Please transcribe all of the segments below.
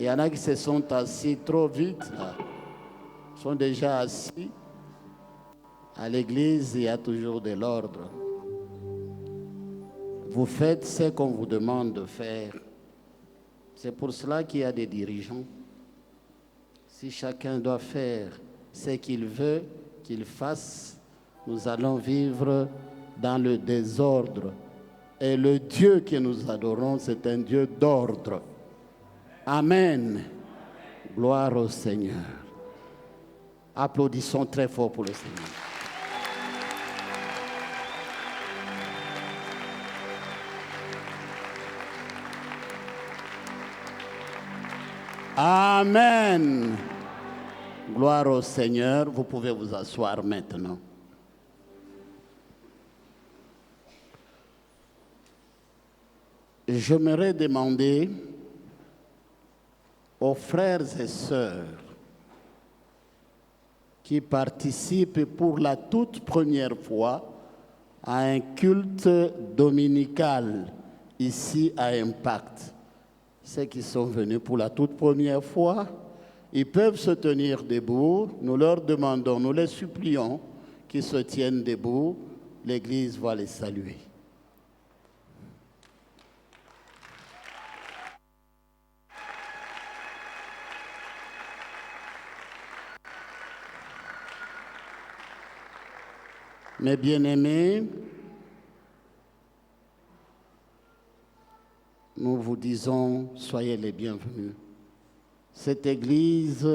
Il y en a qui se sont assis trop vite, là. Ils sont déjà assis. À l'église, il y a toujours de l'ordre. Vous faites ce qu'on vous demande de faire. C'est pour cela qu'il y a des dirigeants. Si chacun doit faire ce qu'il veut qu'il fasse, nous allons vivre dans le désordre. Et le Dieu que nous adorons, c'est un Dieu d'ordre. Amen. Gloire au Seigneur. Applaudissons très fort pour le Seigneur. Amen. Gloire au Seigneur. Vous pouvez vous asseoir maintenant. J'aimerais demander aux frères et sœurs qui participent pour la toute première fois à un culte dominical ici à Impact. Ceux qui sont venus pour la toute première fois, ils peuvent se tenir debout. Nous leur demandons, nous les supplions qu'ils se tiennent debout. L'Église va les saluer. Mes bien-aimés, nous vous disons, soyez les bienvenus. Cette église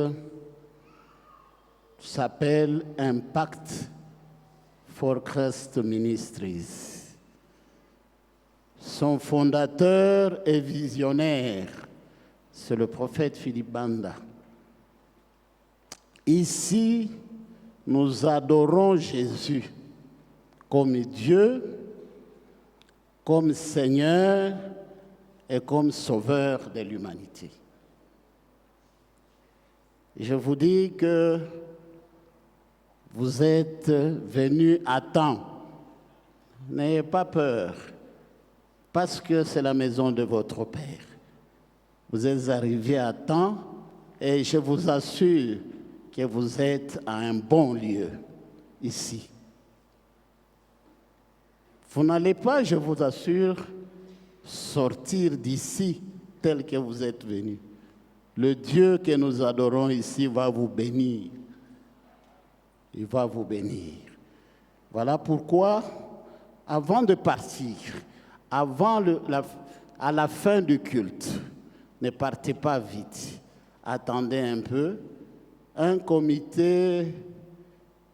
s'appelle Impact for Christ Ministries. Son fondateur et visionnaire, c'est le prophète Philippe Banda. Ici, nous adorons Jésus comme Dieu, comme Seigneur et comme Sauveur de l'humanité. Je vous dis que vous êtes venus à temps. N'ayez pas peur, parce que c'est la maison de votre Père. Vous êtes arrivés à temps et je vous assure que vous êtes à un bon lieu ici. Vous n'allez pas, je vous assure, sortir d'ici tel que vous êtes venus. Le Dieu que nous adorons ici va vous bénir. Il va vous bénir. Voilà pourquoi, avant de partir, à la fin du culte, ne partez pas vite. Attendez un peu. Un comité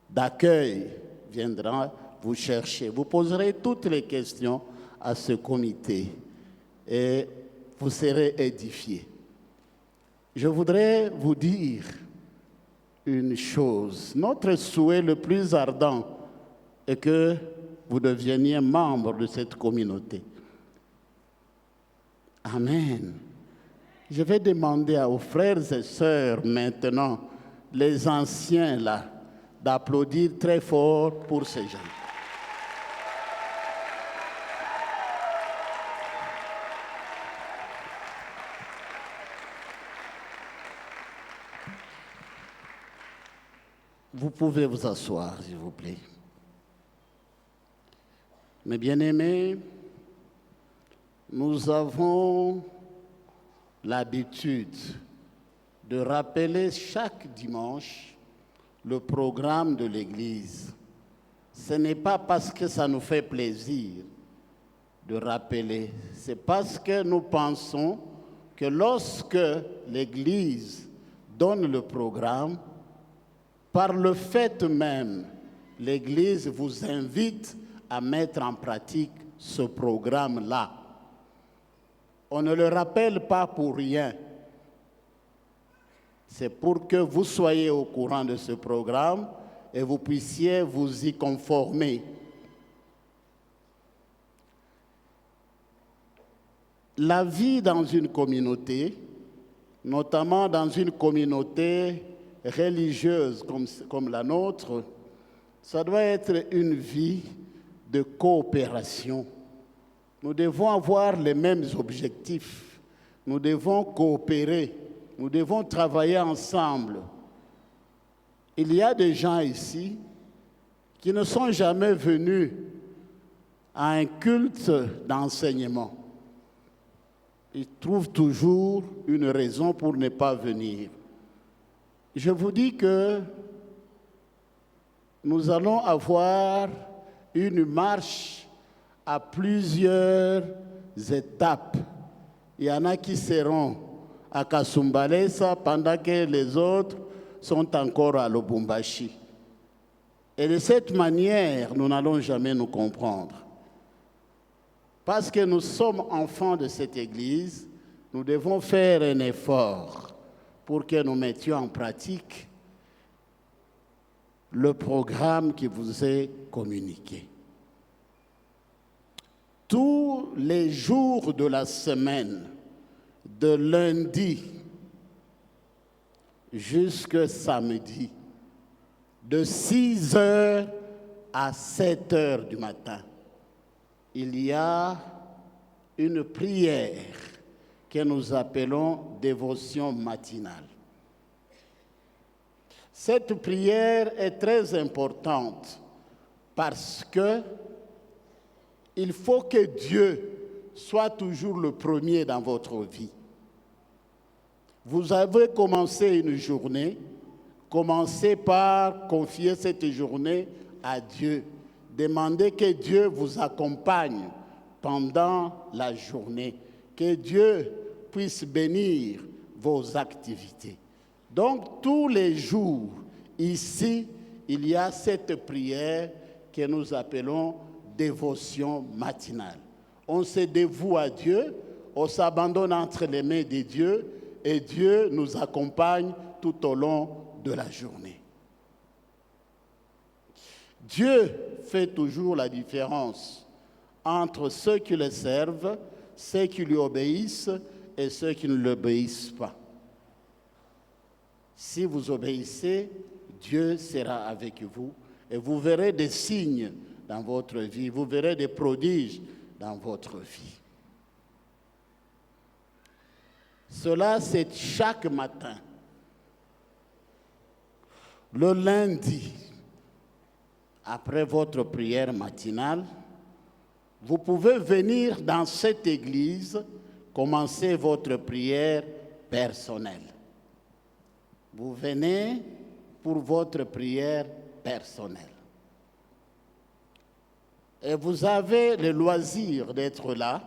d'accueil viendra vous chercher. Vous poserez toutes les questions à ce comité et vous serez édifiés. Je voudrais vous dire une chose. Notre souhait le plus ardent est que vous deveniez membre de cette communauté. Amen. Je vais demander aux frères et sœurs maintenant, les anciens là, d'applaudir très fort pour ces gens. Vous pouvez vous asseoir, s'il vous plaît. Mes bien-aimés, nous avons l'habitude de rappeler chaque dimanche le programme de l'Église. Ce n'est pas parce que ça nous fait plaisir de rappeler, c'est parce que nous pensons que lorsque l'Église donne le programme, par le fait même, l'Église vous invite à mettre en pratique ce programme-là. On ne le rappelle pas pour rien. C'est pour que vous soyez au courant de ce programme et vous puissiez vous y conformer. La vie dans une communauté, notamment dans une communauté religieuse comme la nôtre, ça doit être une vie de coopération. Nous devons avoir les mêmes objectifs. Nous devons coopérer Nous devons travailler ensemble. Il y a des gens ici qui ne sont jamais venus à un culte d'enseignement. Ils trouvent toujours une raison pour ne pas venir. Je vous dis que nous allons avoir une marche à plusieurs étapes. Il y en a qui seront à Kasumbalesa pendant que les autres sont encore à Lubumbashi. Et de cette manière, nous n'allons jamais nous comprendre. Parce que nous sommes enfants de cette Église, nous devons faire un effort pour que nous mettions en pratique le programme qui vous est communiqué. Tous les jours de la semaine, de lundi jusqu'à samedi, de 6 heures à 7 heures du matin, il y a une prière que nous appelons dévotion matinale. Cette prière est très importante parce que il faut que Dieu soit toujours le premier dans votre vie. Vous avez commencé une journée, commencez par confier cette journée à Dieu. Demandez que Dieu vous accompagne pendant la journée, que Dieu puisse bénir vos activités. Donc, tous les jours, ici, il y a cette prière que nous appelons dévotion matinale. On se dévoue à Dieu, on s'abandonne entre les mains de Dieu et Dieu nous accompagne tout au long de la journée. Dieu fait toujours la différence entre ceux qui le servent, ceux qui lui obéissent et ceux qui ne l'obéissent pas. Si vous obéissez, Dieu sera avec vous et vous verrez des signes dans votre vie, vous verrez des prodiges dans votre vie. Cela, c'est chaque matin. Le lundi, après votre prière matinale, vous pouvez venir dans cette église, commencer votre prière personnelle. Vous venez pour votre prière personnelle. Et vous avez le loisir d'être là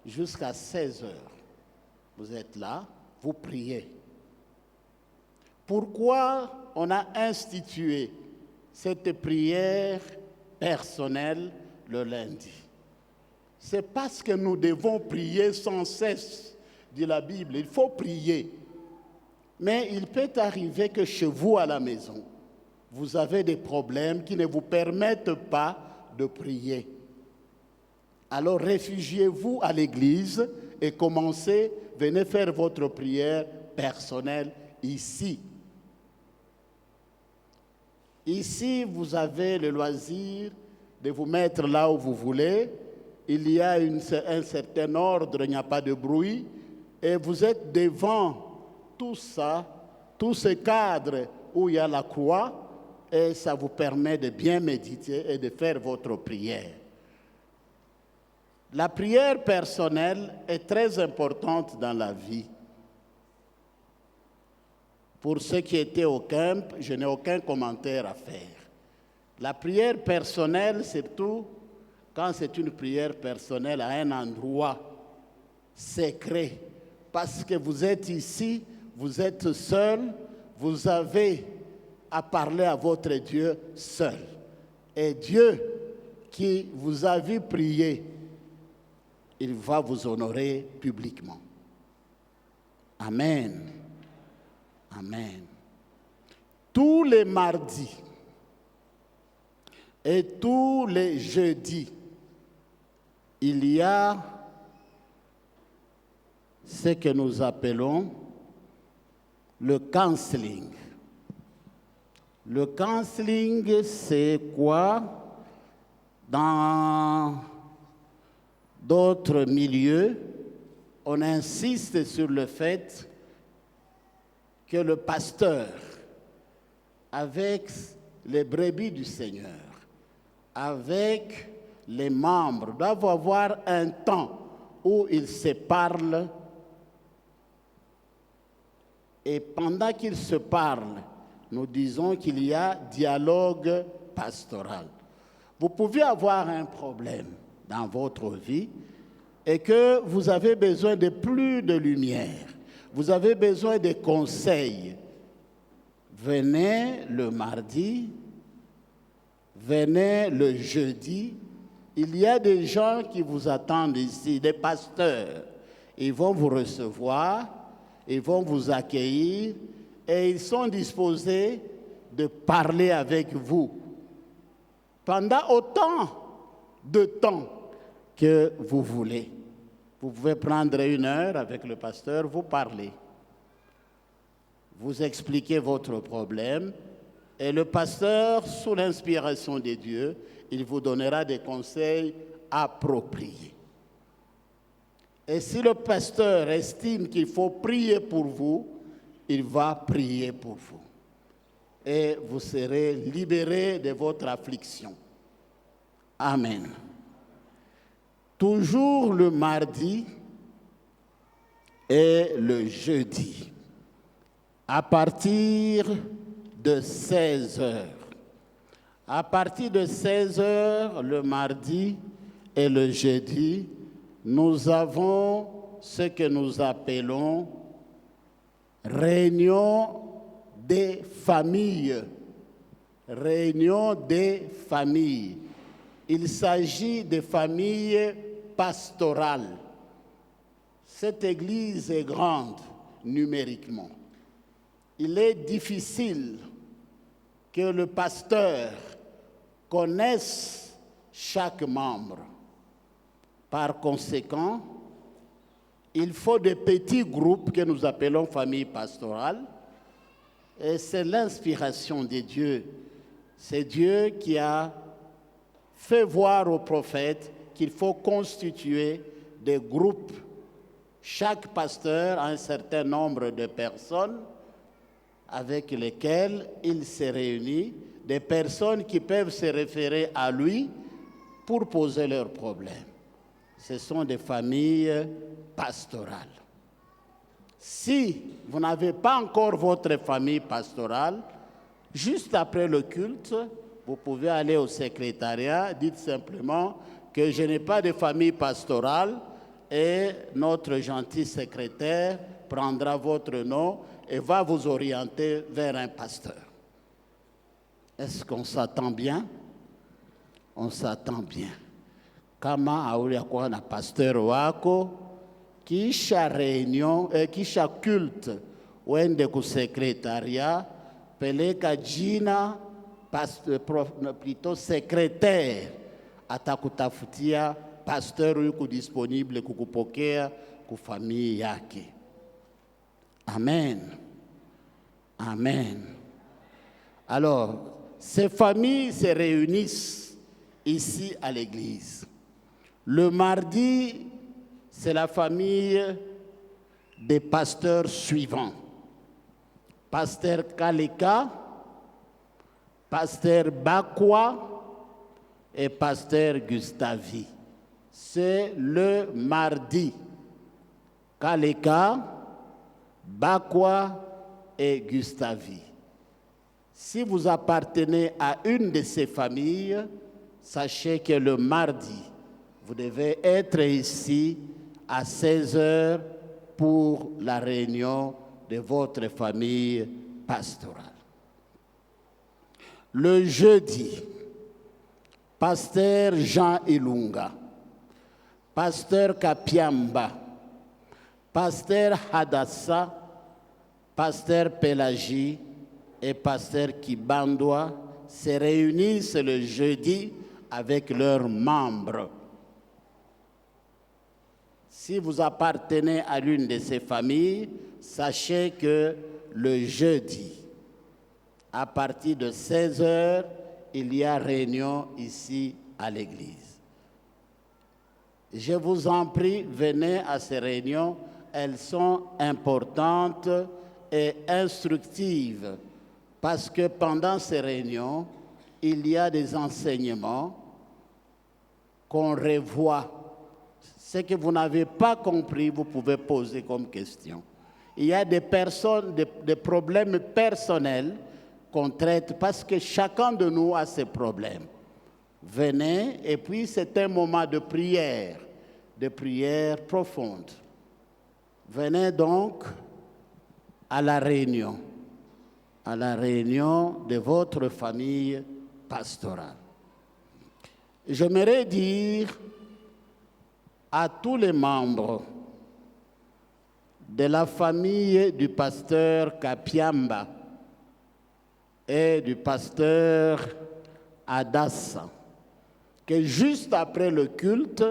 jusqu'à 16 heures. Vous êtes là, vous priez. Pourquoi on a institué cette prière personnelle le lundi? C'est parce que nous devons prier sans cesse, dit la Bible. Il faut prier. Mais il peut arriver que chez vous à la maison, vous avez des problèmes qui ne vous permettent pas de prier. Alors réfugiez-vous à l'église et venez faire votre prière personnelle ici. Ici, vous avez le loisir de vous mettre là où vous voulez. Il y a un certain ordre, il n'y a pas de bruit. Et vous êtes devant tout ça, tout ce cadre où il y a la croix, et ça vous permet de bien méditer et de faire votre prière. La prière personnelle est très importante dans la vie. Pour ceux qui étaient au camp, je n'ai aucun commentaire à faire. La prière personnelle, surtout quand c'est une prière personnelle à un endroit secret, parce que vous êtes ici, vous êtes seul, vous avez à parler à votre Dieu seul. Et Dieu qui vous a vu prier, il va vous honorer publiquement. Amen. Amen. Tous les mardis et tous les jeudis, il y a ce que nous appelons le counseling. Le counseling, c'est quoi? Dans d'autres milieux, on insiste sur le fait que le pasteur, avec les brebis du Seigneur, avec les membres, doivent avoir un temps où ils se parlent. Et pendant qu'ils se parlent, nous disons qu'il y a dialogue pastoral. Vous pouvez avoir un problème dans votre vie et que vous avez besoin de plus de lumière, vous avez besoin de conseils. Venez le mardi, venez le jeudi. Il y a des gens qui vous attendent ici, des pasteurs. Ils vont vous recevoir, ils vont vous accueillir et ils sont disposés de parler avec vous pendant autant de temps que vous voulez. Vous pouvez prendre 1 heure avec le pasteur, vous parlez. Vous expliquez votre problème et le pasteur, sous l'inspiration de Dieu, il vous donnera des conseils appropriés. Et si le pasteur estime qu'il faut prier pour vous, il va prier pour vous. Et vous serez libérés de votre affliction. Amen. Toujours le mardi et le jeudi, à partir de 16 heures. À partir de 16 heures, le mardi et le jeudi, nous avons ce que nous appelons réunion des familles. Réunion des familles. Il s'agit de familles pastorales. Cette église est grande numériquement. Il est difficile que le pasteur connaisse chaque membre. Par conséquent, il faut des petits groupes que nous appelons famille pastorale. Et c'est l'inspiration de Dieu. C'est Dieu qui a fait voir aux prophètes qu'il faut constituer des groupes. Chaque pasteur a un certain nombre de personnes avec lesquelles il se réunit, des personnes qui peuvent se référer à lui pour poser leurs problèmes. Ce sont des familles pastorales. Si vous n'avez pas encore votre famille pastorale, juste après le culte, vous pouvez aller au secrétariat, dites simplement que je n'ai pas de famille pastorale et notre gentil secrétaire prendra votre nom et va vous orienter vers un pasteur. Est-ce qu'on s'attend bien? On s'attend bien. Kama haulakuwa na pasteur wako, kisha réunion, kisha culte, uende ku secrétariat, peleka jina, plutôt secrétaire, atakutafutia pasteur yuko disponible kukupokea ku famille yake. Amen. Amen. Alors, ces familles se réunissent ici à l'église. Le mardi, c'est la famille des pasteurs suivants. Pasteur Kaleka, pasteur Bakwa et pasteur Gustavi. C'est le mardi. Kaleka, Bakwa et Gustavi. Si vous appartenez à une de ces familles, sachez que le mardi, vous devez être ici à 16 heures pour la réunion de votre famille pastorale. Le jeudi, pasteur Jean Ilunga, pasteur Kapiamba, pasteur Hadassa, pasteur Pélagie et pasteur Kibandwa se réunissent le jeudi avec leurs membres. Si vous appartenez à l'une de ces familles, sachez que le jeudi, à partir de 16 heures, il y a réunion ici à l'église. Je vous en prie, venez à ces réunions. Elles sont importantes est instructive parce que pendant ces réunions, il y a des enseignements qu'on revoit. Ce que vous n'avez pas compris, vous pouvez poser comme question. Il y a des problèmes personnels qu'on traite parce que chacun de nous a ses problèmes. Venez, et puis c'est un moment de prière profonde. Venez donc à la réunion de votre famille pastorale. J'aimerais dire à tous les membres de la famille du pasteur Kapiamba et du pasteur Adassa que juste après le culte,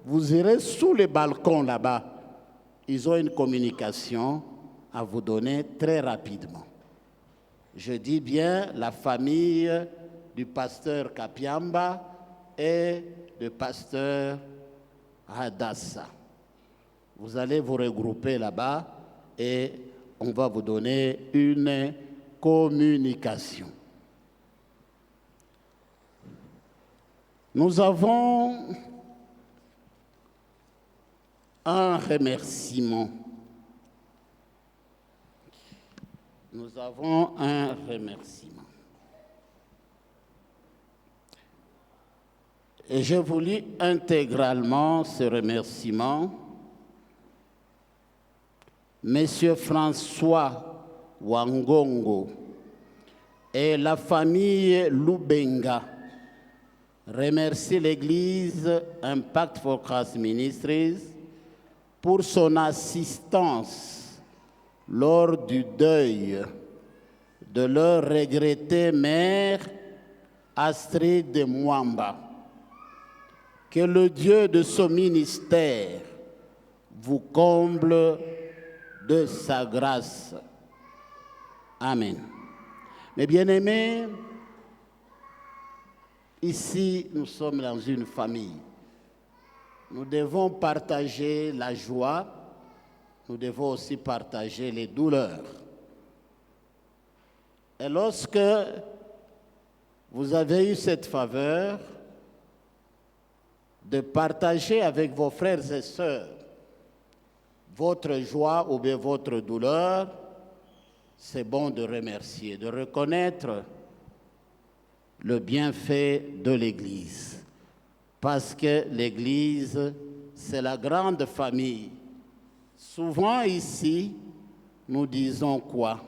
vous irez sous les balcons là-bas. Ils ont une communication à vous donner très rapidement. Je dis bien la famille du pasteur Kapiamba et du pasteur Adassa. Vous allez vous regrouper là-bas et on va vous donner une communication. Nous avons un remerciement. Nous avons un remerciement. Et je vous lis intégralement ce remerciement. Monsieur François Wangongo et la famille Lubenga remercie l'Église Impact for Christ Ministries pour son assistance lors du deuil de leur regrettée mère Astrid de Mwamba. Que le Dieu de ce ministère vous comble de sa grâce. Amen. Mes bien-aimés, ici, nous sommes dans une famille. Nous devons partager la joie, nous devons aussi partager les douleurs. Et lorsque vous avez eu cette faveur de partager avec vos frères et sœurs votre joie ou bien votre douleur, c'est bon de remercier, de reconnaître le bienfait de l'Église. Parce que l'Église, c'est la grande famille. Souvent ici, nous disons quoi?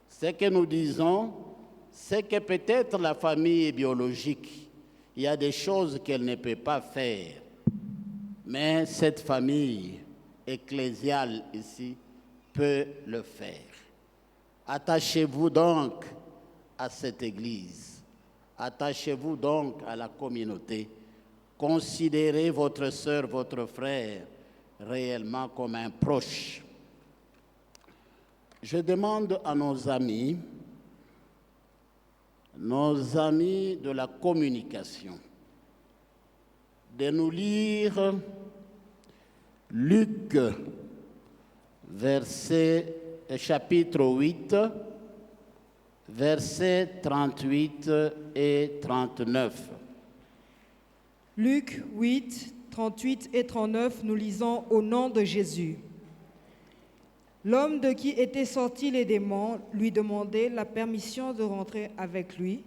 Ce que nous disons, c'est que peut-être la famille est biologique. Il y a des choses qu'elle ne peut pas faire. Mais cette famille ecclésiale ici peut le faire. Attachez-vous donc à cette Église. Attachez-vous donc à la communauté. Considérez votre sœur, votre frère réellement comme un proche. Je demande à nos amis de la communication, de nous lire Luc, chapitre 8, versets 38 et 39. Luc 8, 38 et 39, nous lisons au nom de Jésus. L'homme de qui étaient sortis les démons lui demandait la permission de rentrer avec lui,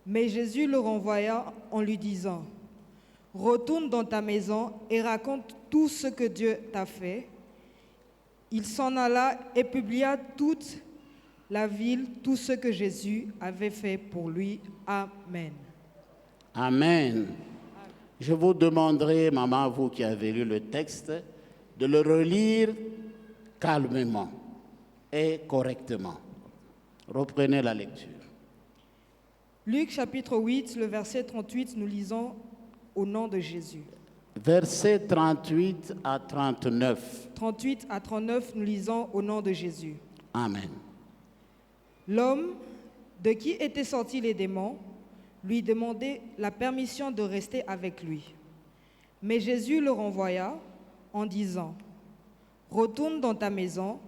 mais Jésus le renvoya en lui disant « Retourne dans ta maison et raconte tout ce que Dieu t'a fait. » Il s'en alla et publia toute la ville, tout ce que Jésus avait fait pour lui. Amen. Amen. Je vous demanderai, maman, vous qui avez lu le texte, de le relire calmement et correctement. Reprenez la lecture. Luc chapitre 8, le verset 38, nous lisons au nom de Jésus. Versets 38 à 39. 38 à 39, nous lisons au nom de Jésus. Amen. L'homme de qui étaient sortis les démons lui demandait la permission de rester avec lui. Mais Jésus le renvoya en disant « Retourne dans ta maison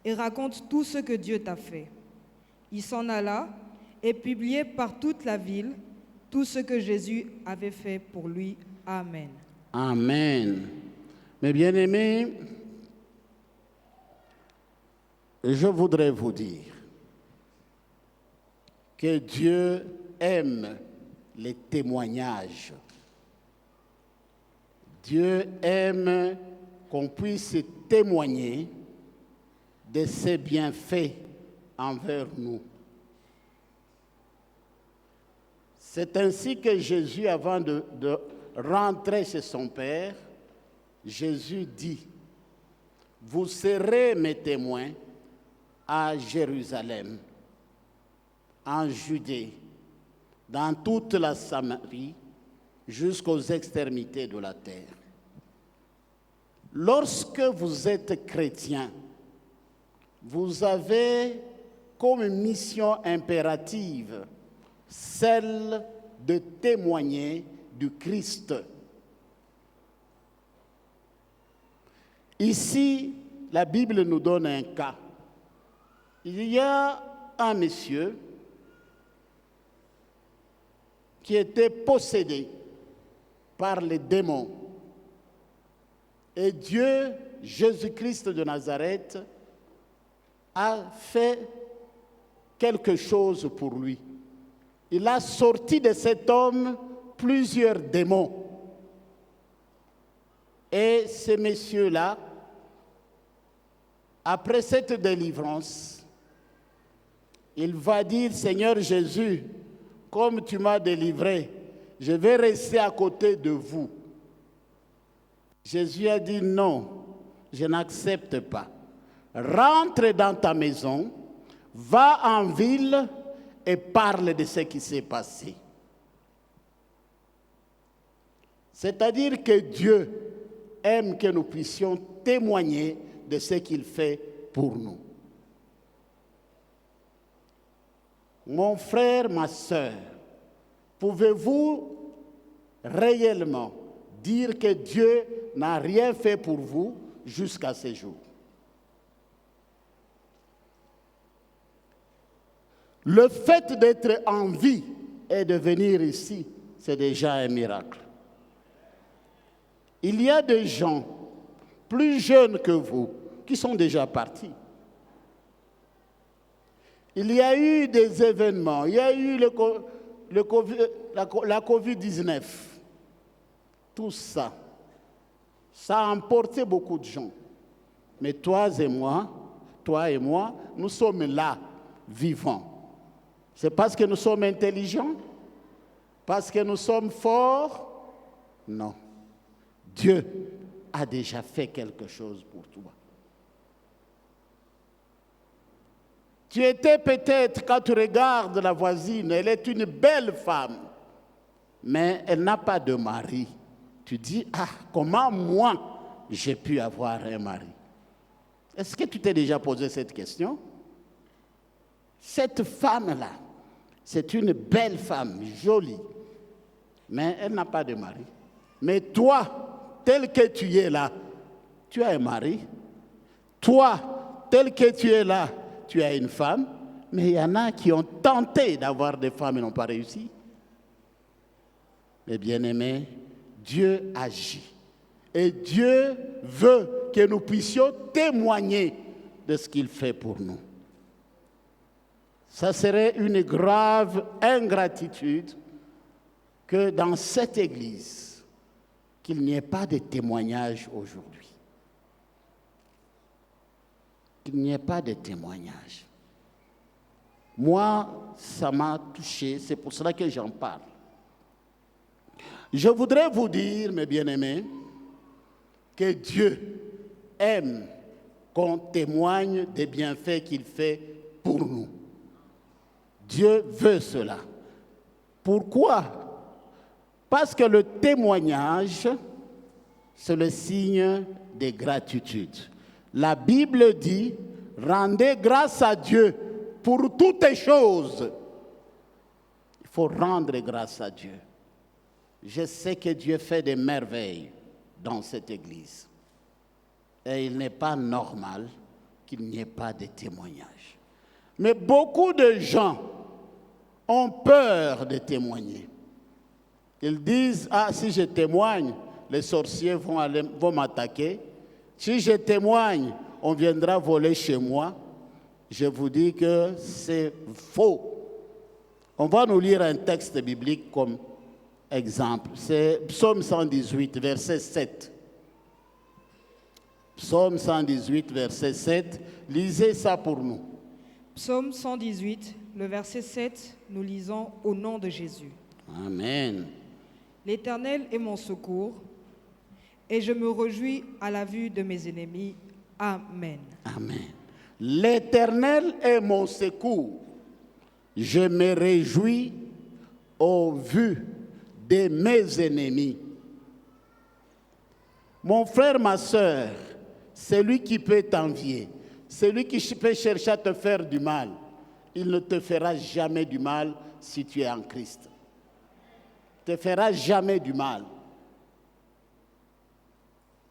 et raconte tout ce que Dieu t'a fait. Il s'en alla et publiait par toute la ville tout ce que Jésus avait fait pour lui. Amen. Amen. Mes bien-aimés, je voudrais vous dire que Dieu aime les témoignages. Dieu aime qu'on puisse témoigner de ses bienfaits envers nous. C'est ainsi que Jésus, avant de rentrer chez son Père, Jésus dit, « Vous serez mes témoins à Jérusalem, en Judée, dans toute la Samarie, jusqu'aux extrémités de la terre. » Lorsque vous êtes chrétien, vous avez comme mission impérative celle de témoigner du Christ. Ici, la Bible nous donne un cas. Il y a un monsieur qui était possédé par les démons. Et Dieu, Jésus-Christ de Nazareth, a fait quelque chose pour lui. Il a sorti de cet homme plusieurs démons. Et ce monsieur-là, après cette délivrance, il va dire, « Seigneur Jésus, comme tu m'as délivré, je vais rester à côté de vous. » Jésus a dit, « Non, je n'accepte pas. Rentre dans ta maison, va en ville et parle de ce qui s'est passé. » C'est-à-dire que Dieu aime que nous puissions témoigner de ce qu'il fait pour nous. Mon frère, ma sœur, pouvez-vous réellement dire que Dieu n'a rien fait pour vous jusqu'à ce jour? Le fait d'être en vie et de venir ici, c'est déjà un miracle. Il y a des gens plus jeunes que vous qui sont déjà partis. Il y a eu des événements, il y a eu la COVID-19. Tout ça, ça a emporté beaucoup de gens. Mais toi et moi, nous sommes là, vivants. C'est parce que nous sommes intelligents? Parce que nous sommes forts? Non. Dieu a déjà fait quelque chose pour toi. Tu étais peut-être, quand tu regardes la voisine, elle est une belle femme, mais elle n'a pas de mari. Tu dis, ah, comment moi, j'ai pu avoir un mari? Est-ce que tu t'es déjà posé cette question? Cette femme-là, c'est une belle femme, jolie, mais elle n'a pas de mari. Mais toi, tel que tu es là, tu as un mari. Toi, tel que tu es là, tu as une femme. Mais il y en a qui ont tenté d'avoir des femmes et n'ont pas réussi. Mais bien-aimés, Dieu agit. Et Dieu veut que nous puissions témoigner de ce qu'il fait pour nous. Ça serait une grave ingratitude que dans cette Église, qu'il n'y ait pas de témoignage aujourd'hui. Qu'il n'y ait pas de témoignage. Moi, ça m'a touché, c'est pour cela que j'en parle. Je voudrais vous dire, mes bien-aimés, que Dieu aime qu'on témoigne des bienfaits qu'il fait pour nous. Dieu veut cela. Pourquoi? Parce que le témoignage, c'est le signe de gratitude. La Bible dit, rendez grâce à Dieu pour toutes les choses. Il faut rendre grâce à Dieu. Je sais que Dieu fait des merveilles dans cette Église. Et il n'est pas normal qu'il n'y ait pas de témoignage. Mais beaucoup de gens ont peur de témoigner. Ils disent, ah, si je témoigne, les sorciers vont m'attaquer. Si je témoigne, on viendra voler chez moi. Je vous dis que c'est faux. On va nous lire un texte biblique comme exemple. C'est Psaume 118, verset 7. Psaume 118, verset 7. Lisez ça pour nous. Psaume 118, le verset 7, nous lisons au nom de Jésus. Amen. L'Éternel est mon secours, et je me réjouis à la vue de mes ennemis. Amen. Amen. L'Éternel est mon secours. Je me réjouis au vu de mes ennemis. Mon frère, ma soeur, celui qui peut t'envier, celui qui peut chercher à te faire du mal, il ne te fera jamais du mal si tu es en Christ. Il ne te fera jamais du mal.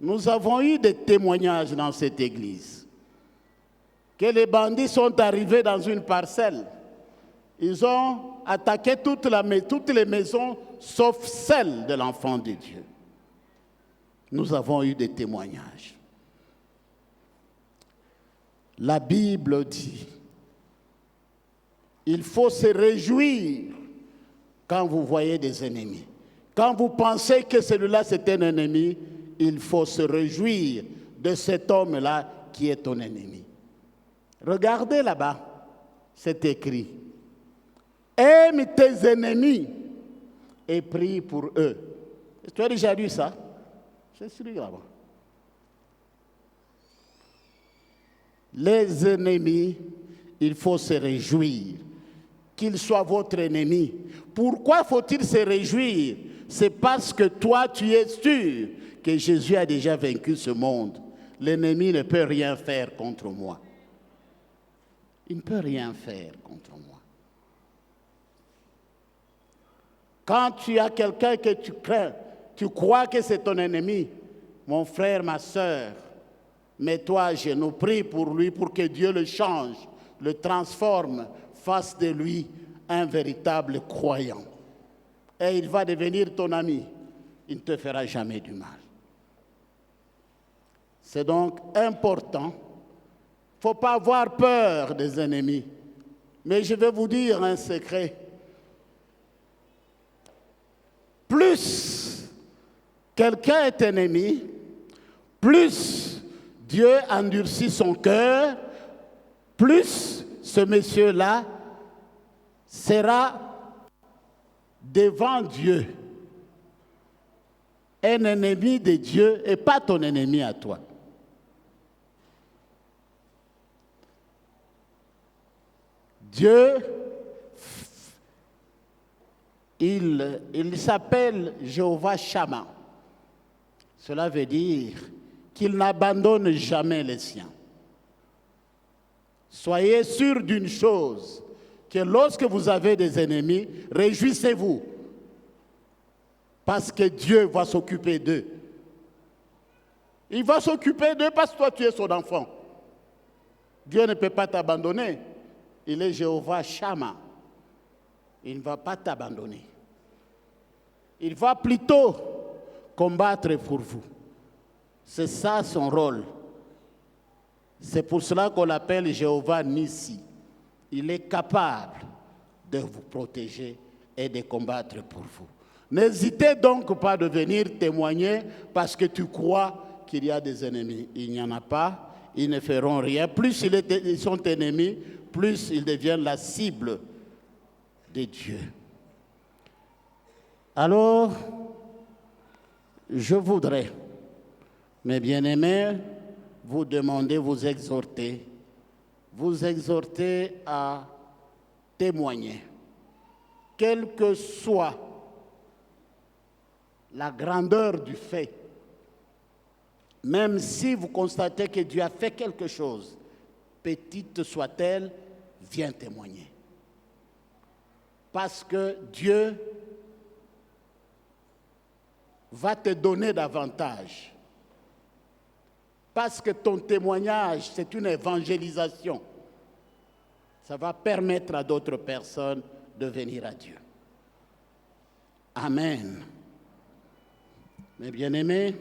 Nous avons eu des témoignages dans cette église que les bandits sont arrivés dans une parcelle. Ils ont attaqué toutes les maisons sauf celle de l'enfant de Dieu. Nous avons eu des témoignages. La Bible dit, il faut se réjouir quand vous voyez des ennemis. Quand vous pensez que celui-là c'est un ennemi, il faut se réjouir de cet homme-là qui est ton ennemi. Regardez là-bas, c'est écrit. Aime tes ennemis et prie pour eux. Tu as déjà lu ça? C'est sur là-bas. Les ennemis, il faut se réjouir qu'ils soient votre ennemi. Pourquoi faut-il se réjouir? C'est parce que toi, tu es sûr que Jésus a déjà vaincu ce monde. L'ennemi ne peut rien faire contre moi. Il ne peut rien faire contre moi. Quand tu as quelqu'un que tu crains, tu crois que c'est ton ennemi, mon frère, ma soeur, mets-toi à genoux, prie pour lui pour que Dieu le change, le transforme, fasse de lui un véritable croyant. Et il va devenir ton ami. Il ne te fera jamais du mal. C'est donc important. Il ne faut pas avoir peur des ennemis. Mais je vais vous dire un secret. Plus quelqu'un est ennemi, plus Dieu endurcit son cœur, plus ce monsieur-là sera devant Dieu un ennemi de Dieu et pas ton ennemi à toi. Dieu, il s'appelle Jéhovah Shammah. Cela veut dire qu'il n'abandonne jamais les siens. Soyez sûrs d'une chose, que lorsque vous avez des ennemis, réjouissez-vous. Parce que Dieu va s'occuper d'eux. Il va s'occuper d'eux parce que toi, tu es son enfant. Dieu ne peut pas t'abandonner. Il est Jéhovah Shammah. Il ne va pas t'abandonner. Il va plutôt combattre pour vous. C'est ça son rôle. C'est pour cela qu'on l'appelle Jéhovah Nissi. Il est capable de vous protéger et de combattre pour vous. N'hésitez donc pas de venir témoigner parce que tu crois qu'il y a des ennemis. Il n'y en a pas, ils ne feront rien. Plus ils sont ennemis, plus ils deviennent la cible de Dieu. Alors, je voudrais, mes bien-aimés, vous demander, vous exhorter à témoigner. Quelle que soit la grandeur du fait, même si vous constatez que Dieu a fait quelque chose, petite soit-elle, viens témoigner. Parce que Dieu va te donner davantage. parce que ton témoignage, c'est une évangélisation. Ça va permettre à d'autres personnes de venir à Dieu. Amen. Mes bien-aimés,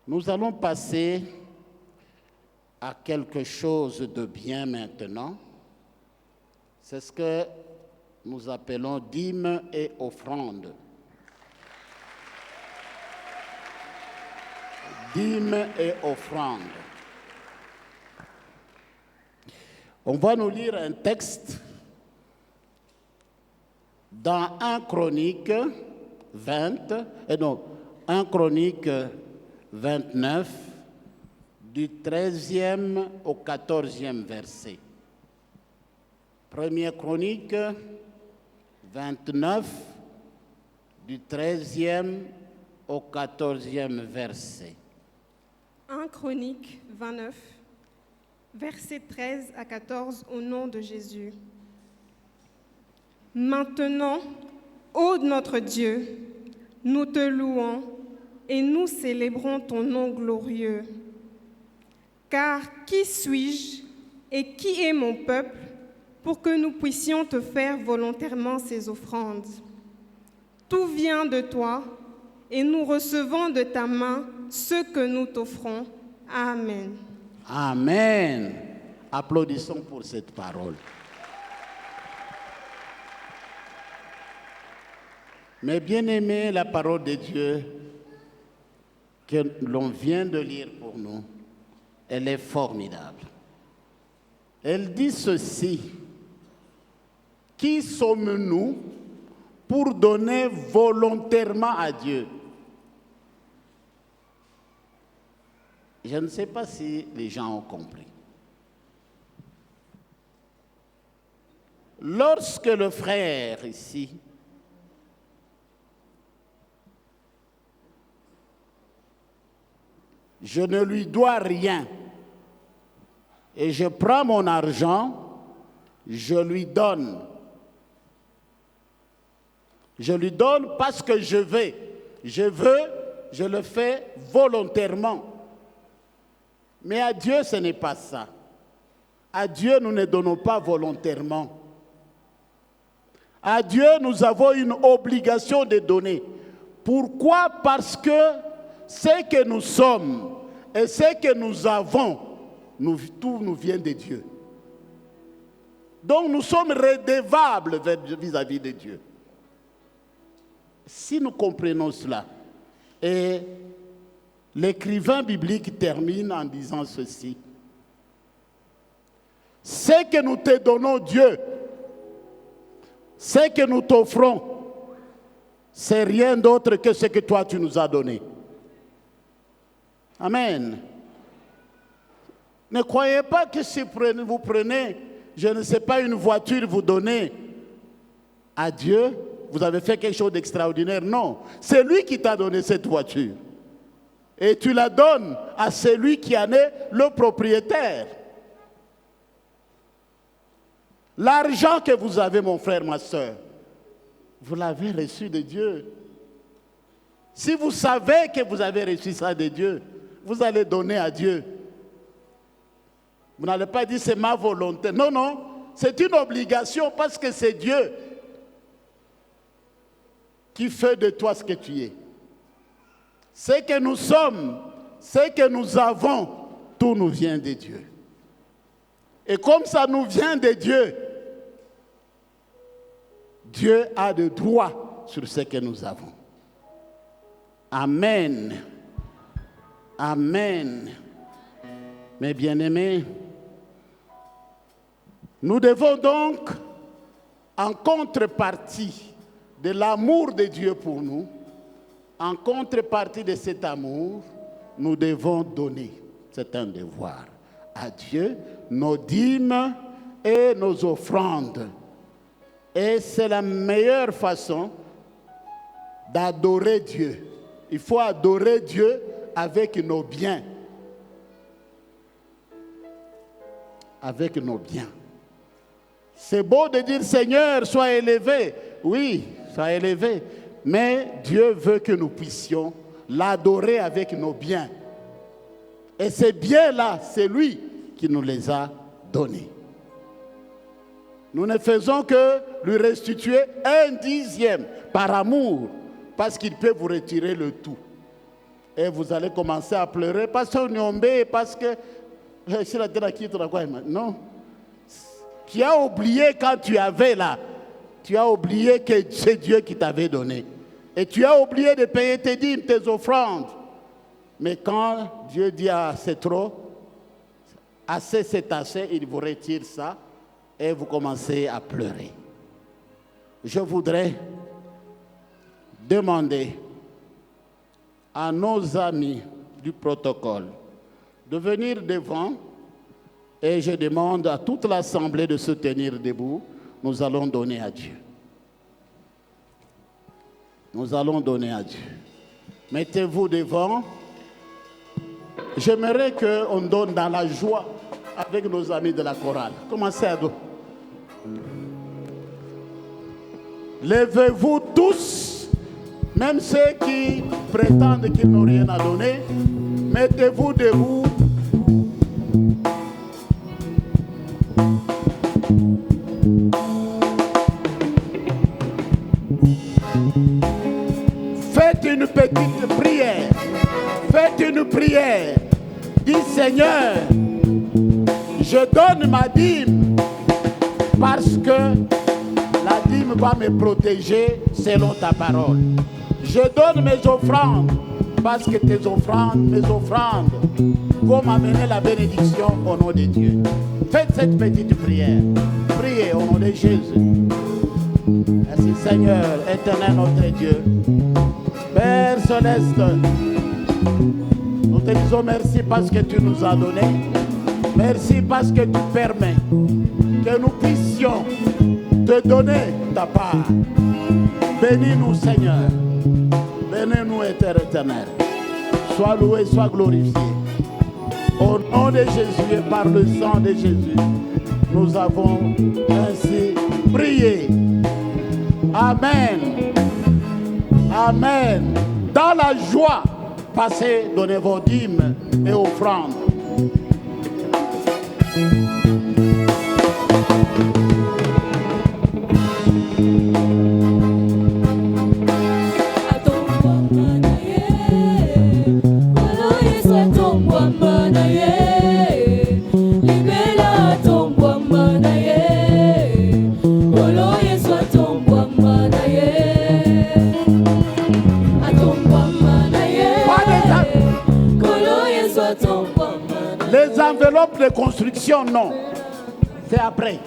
nous allons passer à quelque chose de bien maintenant. C'est ce que nous appelons dîmes et offrandes. Dîmes et offrandes. On va nous lire un texte dans 1 Chronique 29, du 13e au 14e verset. 1 Chronique 29, du 13e au 14e verset. 1 Chronique 29, versets 13 à 14, au nom de Jésus. Maintenant, ô notre Dieu, nous te louons et nous célébrons ton nom glorieux. Car qui suis-je et qui est mon peuple pour que nous puissions te faire volontairement ces offrandes? Tout vient de toi et nous recevons de ta main ce que nous t'offrons. Amen. Amen. Applaudissons pour cette parole. Mais bien aimé, la parole de Dieu que l'on vient de lire pour nous, elle est formidable. Elle dit ceci: qui sommes-nous pour donner volontairement à Dieu? Je ne sais pas si les gens ont compris. Lorsque le frère ici je ne lui dois rien et je prends mon argent, je lui donne. Je lui donne parce que je veux, je le fais volontairement. Mais à Dieu, ce n'est pas ça. À Dieu, nous ne donnons pas volontairement. À Dieu, nous avons une obligation de donner. Pourquoi? Parce que ce que nous sommes et ce que nous avons, tout nous vient de Dieu. Donc nous sommes redevables vis-à-vis de Dieu. Si nous comprenons cela, et l'écrivain biblique termine en disant ceci: ce que nous te donnons, Dieu, ce que nous t'offrons, c'est rien d'autre que ce que toi tu nous as donné. Amen. Ne croyez pas que si vous prenez, je ne sais pas, une voiture, vous donnez à Dieu, vous avez fait quelque chose d'extraordinaire. Non, c'est lui qui t'a donné cette voiture. Et tu la donnes à celui qui en est le propriétaire. L'argent que vous avez, mon frère, ma soeur, vous l'avez reçu de Dieu. Si vous savez que vous avez reçu ça de Dieu, vous allez donner à Dieu. Vous n'allez pas dire c'est ma volonté. Non, non, c'est une obligation parce que c'est Dieu qui fait de toi ce que tu es. Ce que nous sommes, ce que nous avons, tout nous vient de Dieu. Et comme ça nous vient de Dieu, Dieu a de droit sur ce que nous avons. Amen. Amen. Mes bien-aimés, nous devons donc, en contrepartie de l'amour de Dieu pour nous, en contrepartie de cet amour, nous devons donner, c'est un devoir, à Dieu nos dîmes et nos offrandes. Et c'est la meilleure façon d'adorer Dieu. Il faut adorer Dieu avec nos biens. Avec nos biens. C'est beau de dire Seigneur, sois élevé. Oui, sois élevé. Mais Dieu veut que nous puissions l'adorer avec nos biens. Et ces biens-là, c'est lui qui nous les a donnés. Nous ne faisons que lui restituer 1/10 par amour, parce qu'il peut vous retirer le tout. Et vous allez commencer à pleurer parce que parce que non. Tu as oublié quand tu avais là. Tu as oublié que c'est Dieu qui t'avait donné. Et tu as oublié de payer tes dîmes, tes offrandes. Mais quand Dieu dit c'est trop, assez c'est assez, il vous retire ça et vous commencez à pleurer. Je voudrais demander à nos amis du protocole de venir devant et je demande à toute l'assemblée de se tenir debout. Nous allons donner à Dieu. Nous allons donner à Dieu. Mettez-vous devant. J'aimerais qu'on donne dans la joie avec nos amis de la chorale. Commencez à donner. Levez-vous tous, même ceux qui prétendent qu'ils n'ont rien à donner. Mettez-vous debout. Faites une petite prière. Faites une prière. Dis Seigneur, je donne ma dîme parce que la dîme va me protéger selon ta parole. Je donne mes offrandes parce que tes offrandes, mes offrandes vont m'amener la bénédiction au nom de Dieu. Faites cette petite prière. Priez au nom de Jésus. Merci Seigneur, éternel notre Dieu. Père céleste, nous te disons merci parce que tu nous as donné. Merci parce que tu permets que nous puissions te donner ta part. Bénis-nous Seigneur. Bénis-nous éternel. Sois loué, sois glorifié. Au nom de Jésus et par le sang de Jésus, nous avons ainsi prié. Amen. Amen. Dans la joie, passez, donnez vos dîmes et offrandes. Les enveloppes de construction, non. C'est après.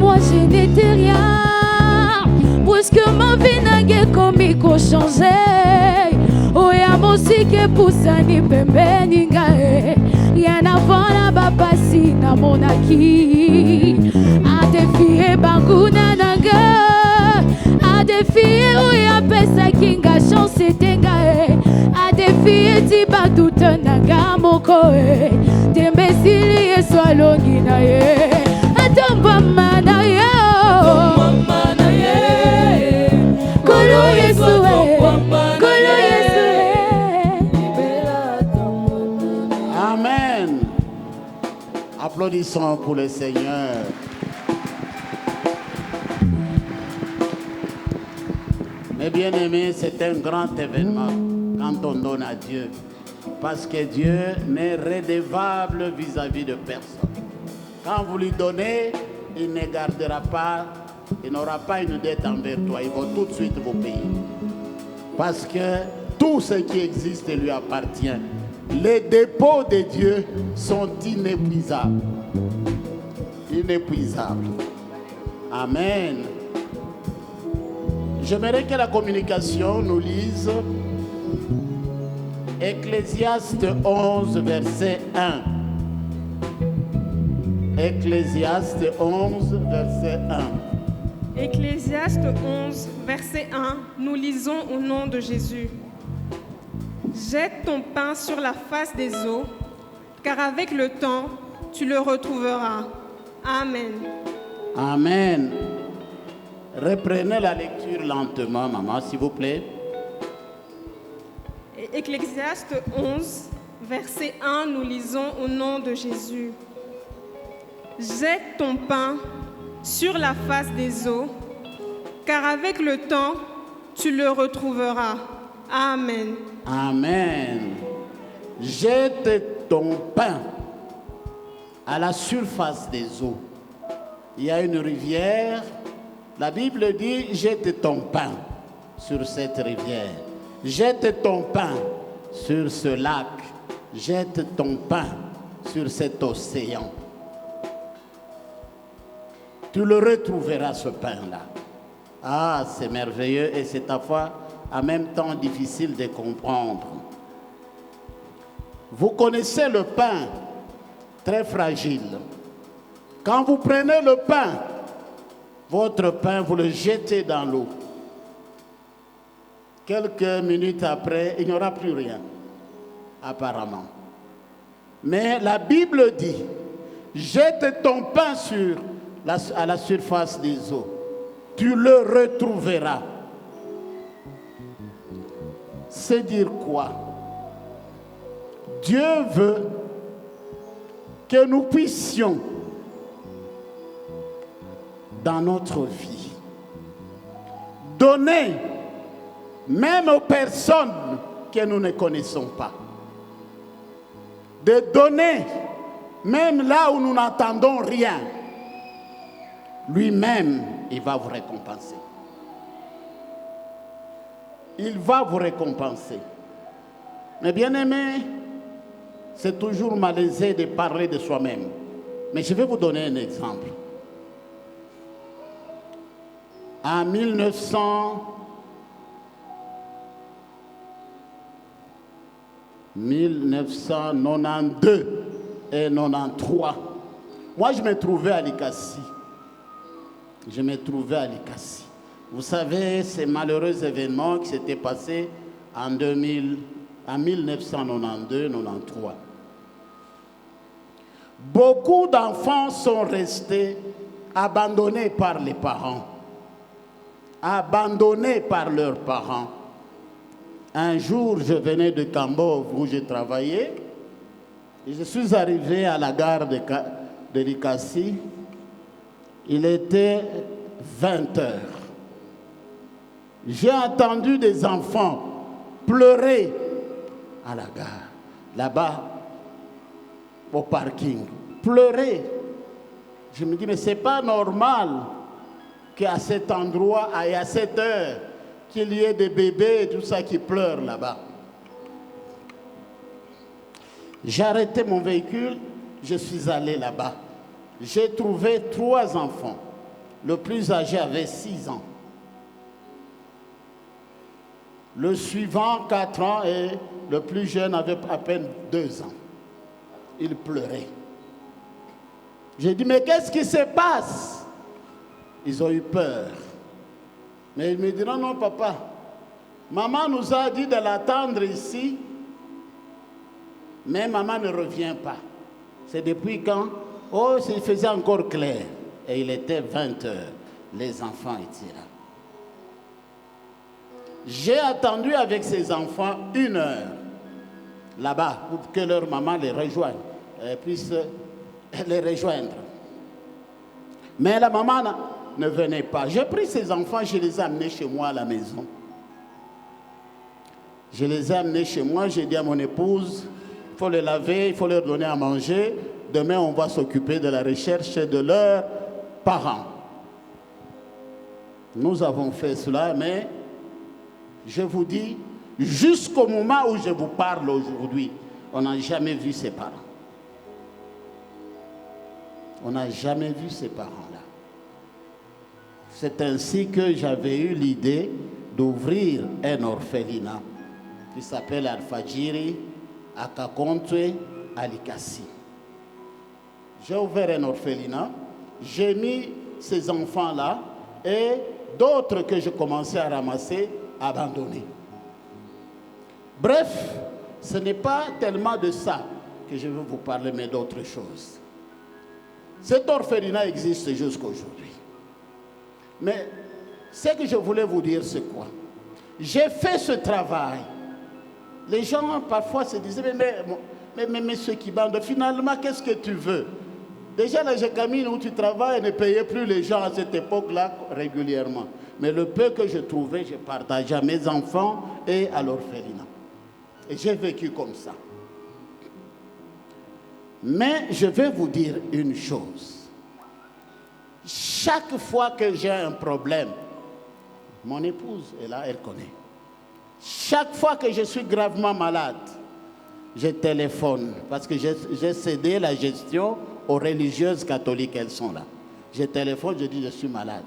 Moi je n'étais rien, puisque ma vie n'a commis qu'au changer. Oh ya musique poussani pembeni ngae, rien avant la babasi na monaki. A défier banguna nanga, a défier oh ya pesa kinga chance tengae, a défier tiba toute nanga mokoe, tembesili e swalongi na ye, atomba mana ye, kolo Yesue, kolo Yesue. Amen. Applaudissons pour le Seigneur. Mes bien-aimés, c'est un grand événement quand on donne à Dieu. Parce que Dieu n'est redevable vis-à-vis de personne. Quand vous lui donnez, il ne gardera pas, il n'aura pas une dette envers toi. Il va tout de suite vous payer. Parce que tout ce qui existe lui appartient. Les dépôts de Dieu sont inépuisables. Inépuisables. Amen. J'aimerais que la communication nous lise Ecclésiaste 11, verset 1. Ecclésiaste 11, verset 1. Ecclésiaste 11, verset 1, nous lisons au nom de Jésus. Jette ton pain sur la face des eaux, car avec le temps, tu le retrouveras. Amen. Amen. Reprenez la lecture lentement, maman, s'il vous plaît. Ecclésiaste 11, verset 1, nous lisons au nom de Jésus. Jette ton pain sur la face des eaux, car avec le temps, tu le retrouveras. Amen. Amen. Jette ton pain à la surface des eaux. Il y a une rivière. La Bible dit, jette ton pain sur cette rivière. Jette ton pain sur ce lac. Jette ton pain sur cet océan. Tu le retrouveras, ce pain-là. Ah, c'est merveilleux et c'est à fois en même temps difficile de comprendre. Vous connaissez le pain, très fragile. Quand vous prenez le pain, votre pain, vous le jetez dans l'eau. Quelques minutes après, il n'y aura plus rien, apparemment. Mais la Bible dit, jette ton pain à la surface des eaux. Tu le retrouveras. C'est dire quoi? Dieu veut que nous puissions, dans notre vie, donner même aux personnes que nous ne connaissons pas. De donner même là où nous n'entendons rien. Lui-même, il va vous récompenser. Il va vous récompenser. Mais bien aimé, c'est toujours malaisé de parler de soi-même. Mais je vais vous donner un exemple. En 1992 et 93, moi je me trouvais à Likassi. Vous savez, ces malheureux événements qui s'étaient passés en 1992-93. Beaucoup d'enfants sont restés abandonnés par les parents, abandonnés par leurs parents. Un jour, je venais de Cambove où je travaillais et je suis arrivé à la gare de Likassi. Il était 20 heures. J'ai entendu des enfants pleurer à la gare, là-bas, au parking. Pleurer. Je me dis, mais ce n'est pas normal qu'à cet endroit, et à cette heure, qu'il y ait des bébés et tout ça qui pleurent là-bas. J'ai arrêté mon véhicule, je suis allé là-bas. J'ai trouvé 3 enfants. Le plus âgé avait 6 ans. Le suivant, 4 ans, et le plus jeune avait à peine 2 ans. Il pleurait. J'ai dit, mais qu'est-ce qui se passe? Ils ont eu peur. Mais ils me diront, non, papa, maman nous a dit de l'attendre ici, mais maman ne revient pas. C'est depuis quand? Oh, il faisait encore clair. Et il était 20 heures. Les enfants étaient là. J'ai attendu avec ces enfants 1 heure là-bas pour que leur maman les rejoigne, puisse les rejoindre. Mais la maman ne venait pas. J'ai pris ces enfants, je les ai amenés chez moi à la maison. Je les ai amenés chez moi, j'ai dit à mon épouse, il faut les laver, il faut leur donner à manger. Demain, on va s'occuper de la recherche de leurs parents. Nous avons fait cela, mais je vous dis, jusqu'au moment où je vous parle aujourd'hui, on n'a jamais vu ses parents. On n'a jamais vu ces parents-là. C'est ainsi que j'avais eu l'idée d'ouvrir un orphelinat qui s'appelle Al-Fajiri à Kakontwe, à Likasi. J'ai ouvert un orphelinat, j'ai mis ces enfants-là et d'autres que je commençais à ramasser, abandonnés. Bref, ce n'est pas tellement de ça que je veux vous parler, mais d'autres choses. Cet orphelinat existe jusqu'aujourd'hui. Mais ce que je voulais vous dire, c'est quoi? J'ai fait ce travail. Les gens parfois se disaient, mais monsieur Kibanda, finalement, qu'est-ce que tu veux? Déjà, la Jekamine où tu travailles ne payait plus les gens à cette époque-là régulièrement. Mais le peu que je trouvais, je partageais à mes enfants et à l'orphelinat. Et j'ai vécu comme ça. Mais je vais vous dire une chose. Chaque fois que j'ai un problème, mon épouse est là, elle connaît. Chaque fois que je suis gravement malade, je téléphone parce que j'ai cédé la gestion aux religieuses catholiques, elles sont là. Je téléphone, je dis je suis malade.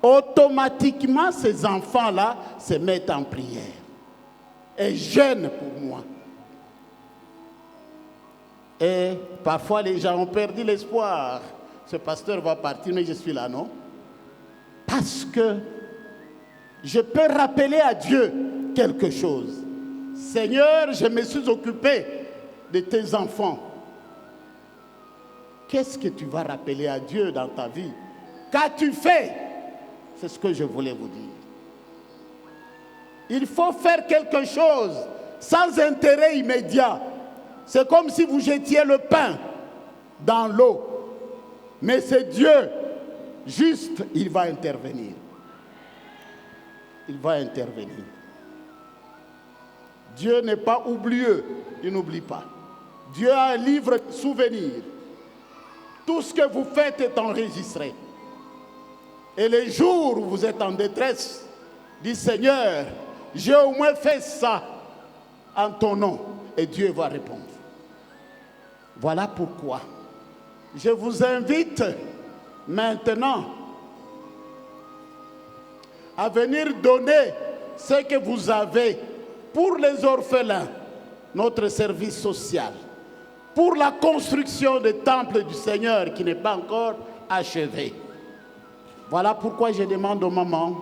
Automatiquement, ces enfants-là se mettent en prière et jeûnent pour moi. Et parfois, les gens ont perdu l'espoir. Ce pasteur va partir, mais je suis là, non? Parce que je peux rappeler à Dieu quelque chose. Seigneur, je me suis occupé de tes enfants. Qu'est-ce que tu vas rappeler à Dieu dans ta vie? Qu'as-tu fait? C'est ce que je voulais vous dire. Il faut faire quelque chose sans intérêt immédiat. C'est comme si vous jetiez le pain dans l'eau. Mais c'est Dieu, juste, il va intervenir. Il va intervenir. Dieu n'est pas oublieux, il n'oublie pas. Dieu a un livre de souvenirs. Tout ce que vous faites est enregistré. Et les jours où vous êtes en détresse, dites Seigneur, j'ai au moins fait ça en ton nom. Et Dieu va répondre. Voilà pourquoi je vous invite maintenant à venir donner ce que vous avez pour les orphelins, notre service social, pour la construction du temple du Seigneur qui n'est pas encore achevé. Voilà pourquoi je demande aux mamans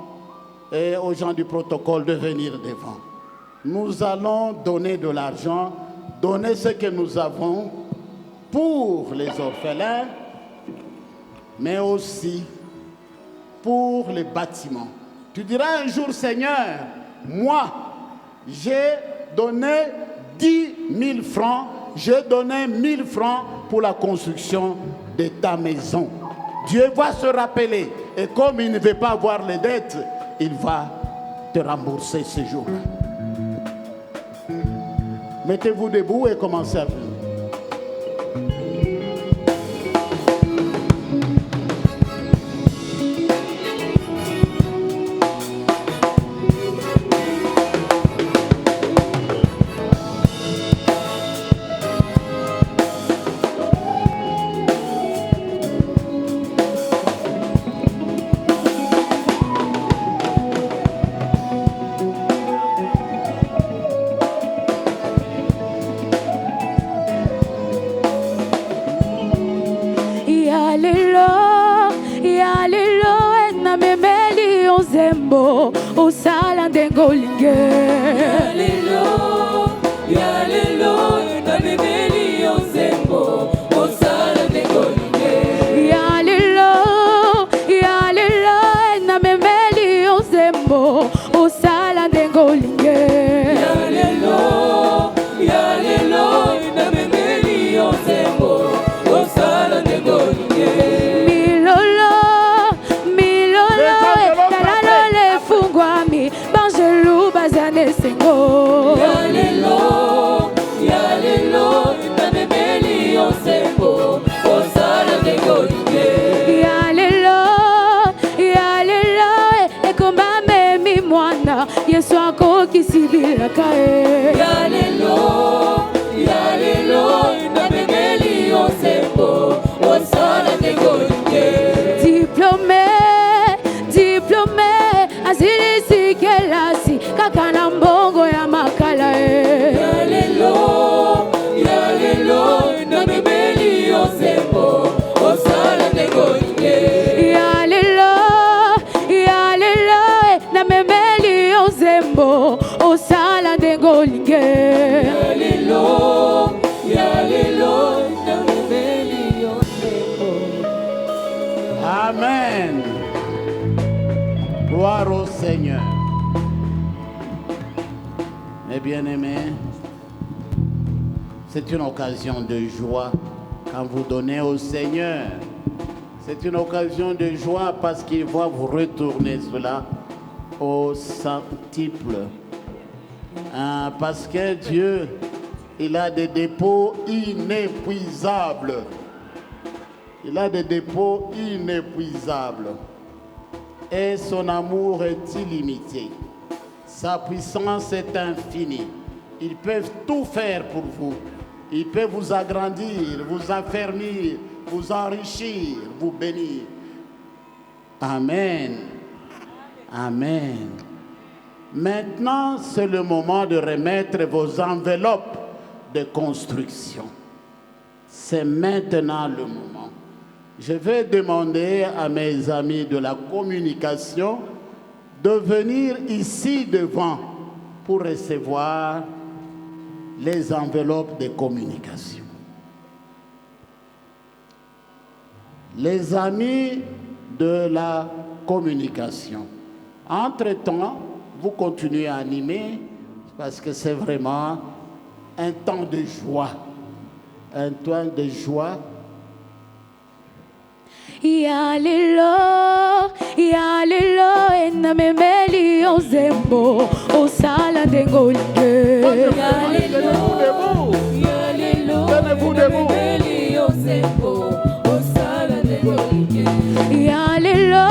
et aux gens du protocole de venir devant. Nous allons donner de l'argent, donner ce que nous avons pour les orphelins, mais aussi pour les bâtiments. Tu diras un jour, Seigneur, moi, j'ai donné 10 000 francs, j'ai donné 1 000 francs pour la construction de ta maison. Dieu va se rappeler, et comme il ne veut pas avoir les dettes, il va te rembourser ce jour-là. Mettez-vous debout et commencez à venir. Osala ndengolinge Yalelo, yalelo, na bebeli ozembo. Osala ndengolinge. Yalelo, yalelo, na bebeli ozembo. Osala ndengolinge. Yalelo, yalelo, na bebeli ozembo. Osala ndengolinge. Yalelo, yalelo, na bebeli ozembo. Osala ndengolinge. Yalelo, yalelo, ekomba memi mwana Yesu akokisibilaka e. Yalelo, yalelo, na bebeli ozembo. Osala ndengolinge. Diplômé, nzembo osala ndenge olingi ya lelo namemeli yo nzembo. Amen. Gloire au Seigneur. Mes bien-aimés, c'est une occasion de joie quand vous donnez au Seigneur. C'est une occasion de joie parce qu'il va vous retourner cela au centuple. Parce que Dieu, il a des dépôts inépuisables. Il a des dépôts inépuisables. Et son amour est illimité. Sa puissance est infinie. Ils peuvent tout faire pour vous. Ils peuvent vous agrandir, vous affermir, vous enrichir, vous bénir. Amen. Amen. Maintenant, c'est le moment de remettre vos enveloppes de construction. C'est maintenant le moment. Je vais demander à mes amis de la communication de venir ici devant pour recevoir les enveloppes de communication. Les amis de la communication. Entre-temps, vous continuez à animer parce que c'est vraiment un temps de joie. Un temps de joie. Ya lelo namemeli yo nzembo osala ndenge olingi Tenez-vous debout. namemeli yo nzembo osala ndenge olingi. Ya lelo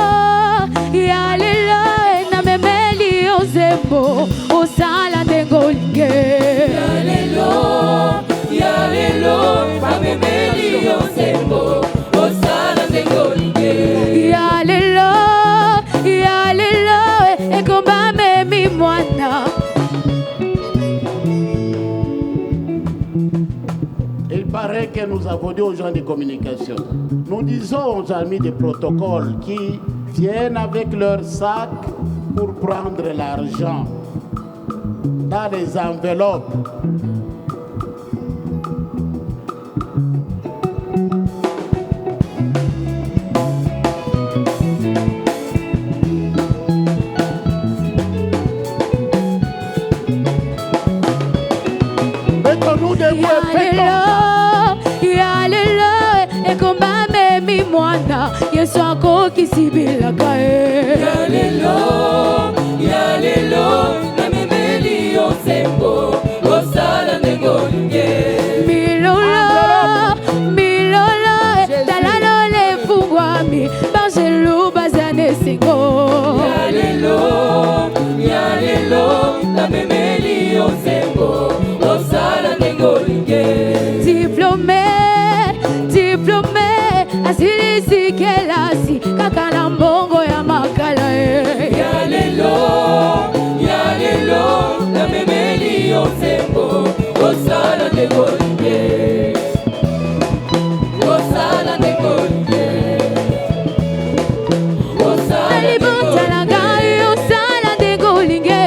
namemeli yo nzembo osala ndenge olingi Ya lelo namemeli yo nzembo osala ndenge olingi. Ya lelo ekomba memi mwana Il paraît que nous avons dit aux gens de communication, nous disons aux amis de protocole qui viennent avec leur sac pour prendre l'argent dans les enveloppes. Mettons-nous debout et fêtons. Ya lelo ekomba memi mwana yesu akokisi bilaka Ya lelo namemeli yo nzembo osala ndenge olingi. milolo talalo lefungwami bangelu bazana esengo Ya lelo namemeli yo nzembo osala ndenge olingi. diplome asilisi kelasi kaka na mbongo ya makala Ya lelo namemeli yo nzembo osala ndenge olingi. Osala ndenge olingi. alibotala ngai osala ndenge olingi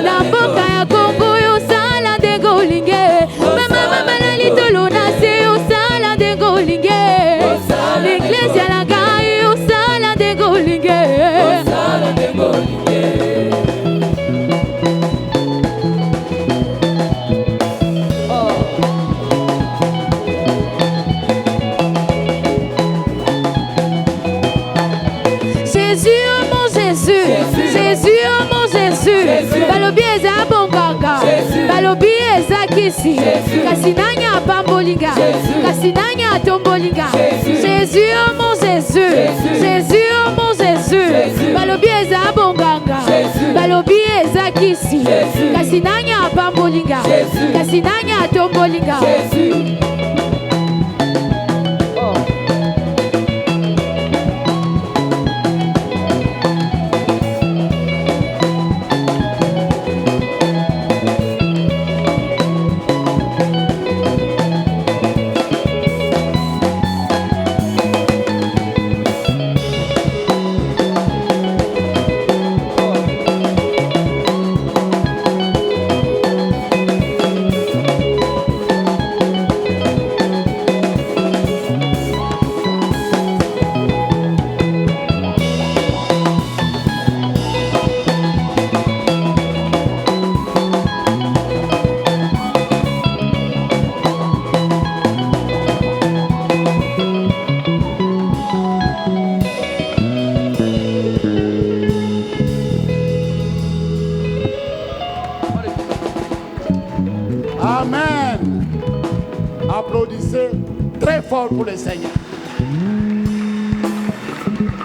na mboka ya kongo osala ndenge olingi bamama na litolo na se osala ndenge olingi l'eglise na ngai osala ndenge olingi Osala ndenge olingi. Jésus, oh mon Jésus, Jésus, oh mon Jésus, balobi eza bonganga, balobi eza kisi, kasi nani apambolinga, kasi nani atombolinga. Jésus, oh mon Jésus, Jésus, oh mon Jésus, balobi eza bonganga, balobi eza kisi, kasi nani apambolinga, kasi nani atombolinga. Amen. Applaudissez très fort pour le Seigneur.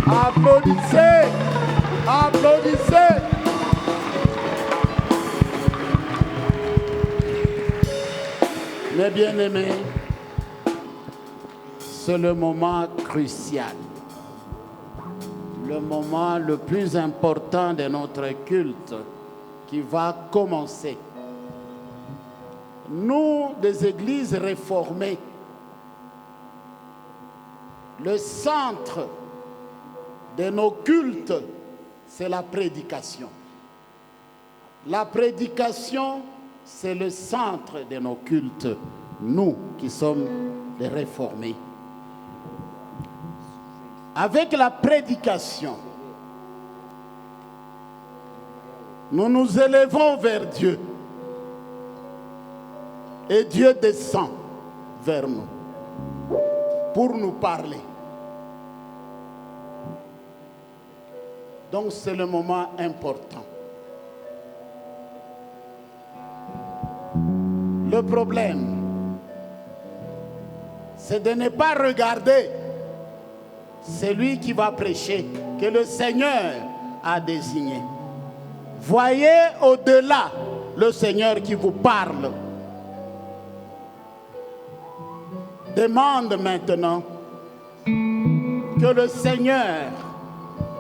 Applaudissez. Applaudissez. Mes bien-aimés, c'est le moment crucial, le moment le plus important de notre culte qui va commencer. Nous, des églises réformées, le centre de nos cultes, c'est la prédication. La prédication, c'est le centre de nos cultes, nous qui sommes des réformés. Avec la prédication, nous nous élevons vers Dieu. Et Dieu descend vers nous pour nous parler. Donc c'est le moment important. Le problème, c'est de ne pas regarder celui qui va prêcher, que le Seigneur a désigné. Voyez au-delà le Seigneur qui vous parle. Demande maintenant que le Seigneur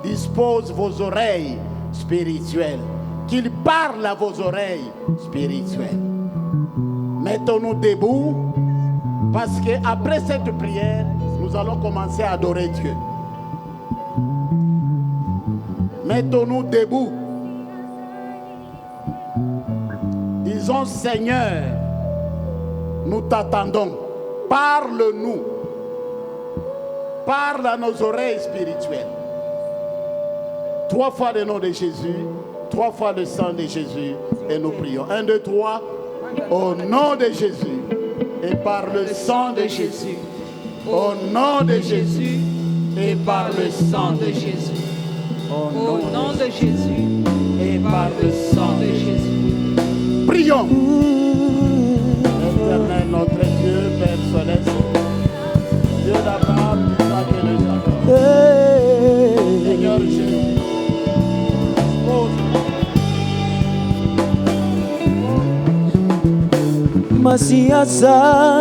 dispose vos oreilles spirituelles, qu'il parle à vos oreilles spirituelles. Mettons-nous debout parce qu'après cette prière, nous allons commencer à adorer Dieu. Mettons-nous debout. Disons, Seigneur, nous t'attendons. Parle-nous. Parle à nos oreilles spirituelles. 3 fois le nom de Jésus, 3 fois le sang de Jésus, et nous prions. 1, 2, 3. Au nom de Jésus et par le sang de Jésus. Au nom de Jésus et par le sang de Jésus. Au nom de Jésus et par le sang de Jésus. Prions. Éternel notre Dieu, Père céleste, Dieu d'Abraham, d'Isaac et de Jacob. Seigneur Jésus, Masiasa